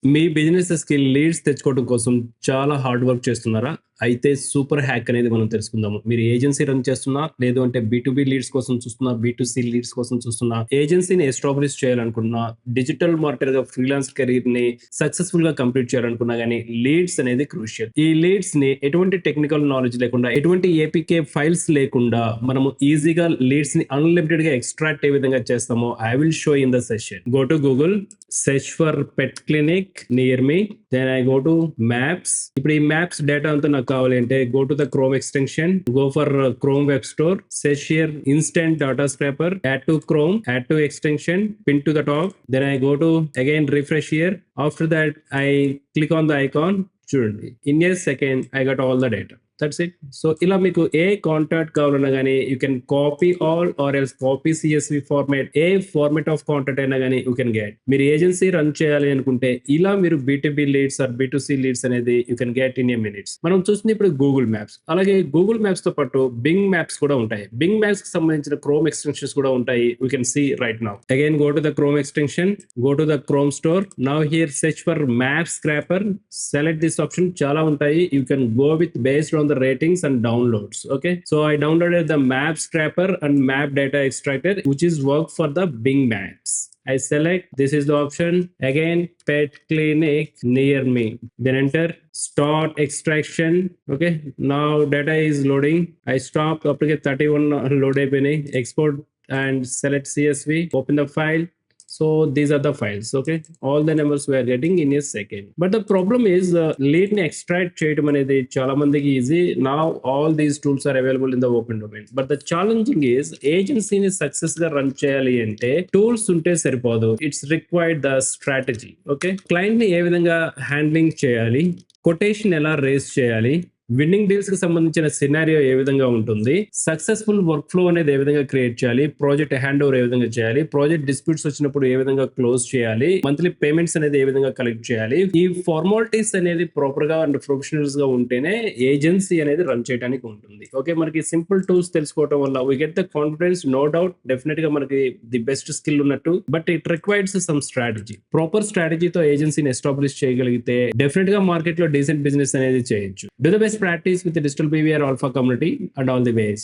మీ బిజినెసెస్‌కి leads తెచ్చుకోవడం కోసం చాలా హార్డ్ వర్క్ చేస్తున్నారా? అయితే సూపర్ హ్యాక్ అనేది మనం తెలుసుకుందాము. మీరు ఏజెన్సీ రన్ చేస్తున్నా, లేదు అంటే బీ2బీ లీడ్స్ కోసం చూస్తున్నా, బీ2సీ లీడ్స్ కోసం చూస్తున్నా, ఏజెన్సీని ఎస్టాబ్లిష్ చేయాలనుకున్నా, డిజిటల్ మార్కెటర్‌గా ఫ్రీలాన్స్ కెరీర్‌ని సక్సెస్‌ఫుల్‌గా కంప్లీట్ చేయాలనుకున్నా గాని లీడ్స్ అనేది క్రూషియల్. ఈ లీడ్స్‌ని ఎటువంటి టెక్నికల్ నాలెడ్జ్ లేకుండా, ఎటువంటి ఏపీకే ఫైల్స్ లేకుండా మనము ఈజీగా లీడ్స్‌ని అన్‌లిమిటెడ్‌గా ఎక్స్ట్రాక్ట్ ఏ విధంగా చేస్తామో I will show in the session. Go to Google, search for pet clinic near me, then I go to maps. ఇప్పుడు ఈ మ్యాప్స్ డేటా అంతా నాకు కావాలి అంటే go to the Chrome extension, go for Chrome web store, search here instant data scraper, add to Chrome, add to extension, pin to the top, then I go to again refresh here. After that I click on the icon. చూడండి, in a second I got all the data. That's it. So ఇలా మీకు ఏ contact కావాలన్నా కానీ you can copy all or else copy CSV format, A format of contact అయినా కానీ you can get. మీరు agency run చేయాలి అనుకుంటే ఇలా మీరు బీ2బీ లీడ్స్ ఆర్ బీ2సి లీడ్స్ అనేది you can get in a minutes. మనం చూస్తుంది ఇప్పుడు గూగుల్ మ్యాప్స్. అలాగే గూగుల్ మ్యాప్స్ తో పాటు బింగ్ మ్యాప్స్ కూడా ఉంటాయి. బింగ్ మ్యాప్స్ కి సంబంధించిన క్రోమ్ ఎక్స్టెన్షన్స్ కూడా ఉంటాయి. You can see right now. Again go to the Chrome extension, go to the Chrome store. Now here search for map scraper, select this option. చాలా ఉంటాయి. You can go with based on the ratings and downloads. Okay, so I downloaded the map scraper and map data extractor, which is work for the Bing Maps. I select, this is the option. Again, pet clinic near me, then enter, start extraction. Okay, now data is loading. I stop up to get 31 load అయిపోయినాయి. Export and select CSV, open the file. So these are the files. Okay, all the numbers we are getting in a second. But the problem is lead ni extract చేయడం అనేది చాలా మందికి easy. Now all these tools are available in the open domain. But the challenging is ఏజెన్సీని success గా run చేయాలి అంటే tools ఉంటే సరిపోదు. It's required the strategy. Okay, client ని ఏ విధంగా హ్యాండ్లింగ్ చేయాలి, కొటేషన్ ఎలా రేస్ చేయాలి, విన్నింగ్ డీల్స్ కి సంబంధించిన సినారియో ఏ విధంగా ఉంటుంది, సక్సెస్ఫుల్ వర్క్ ఫ్లో అనేది ఏ విధంగా క్రియేట్ చేయాలి, ప్రాజెక్ట్ హ్యాండ్ ఓవర్ ఏ విధంగా చేయాలి, ప్రాజెక్ట్ డిస్ప్యూట్స్ వచ్చినప్పుడు ఏ విధంగా క్లోజ్ చేయాలి, మంత్లీ పేమెంట్స్ అనేది ఏ విధంగా కలెక్ట్ చేయాలి, ఈ ఫార్మాలిటీస్ అనేది ప్రాపర్ గా అండ్ ప్రొఫెషనల్స్ గా ఉంటేనే ఏజెన్సీ అనేది రన్ చేయడానికి ఉంటుంది. ఓకే, మనకి సింపుల్ టూల్స్ తెలుసుకోవడం వల్ల we get the confidence. No doubt, definite గా మనకి ది బెస్ట్ స్కిల్ ఉన్నట్టు. But it requires some strategy. Proper స్ట్రాటజీతో ఏజెన్సీని ఎస్టాబ్లిష్ చేయగలిగితే డెఫినెట్ గా మార్కెట్ లో డీసెంట్ బిజినెస్ అనేది చేయొచ్చు. Do the best practice with the Digital BVR Alpha community and all the ways.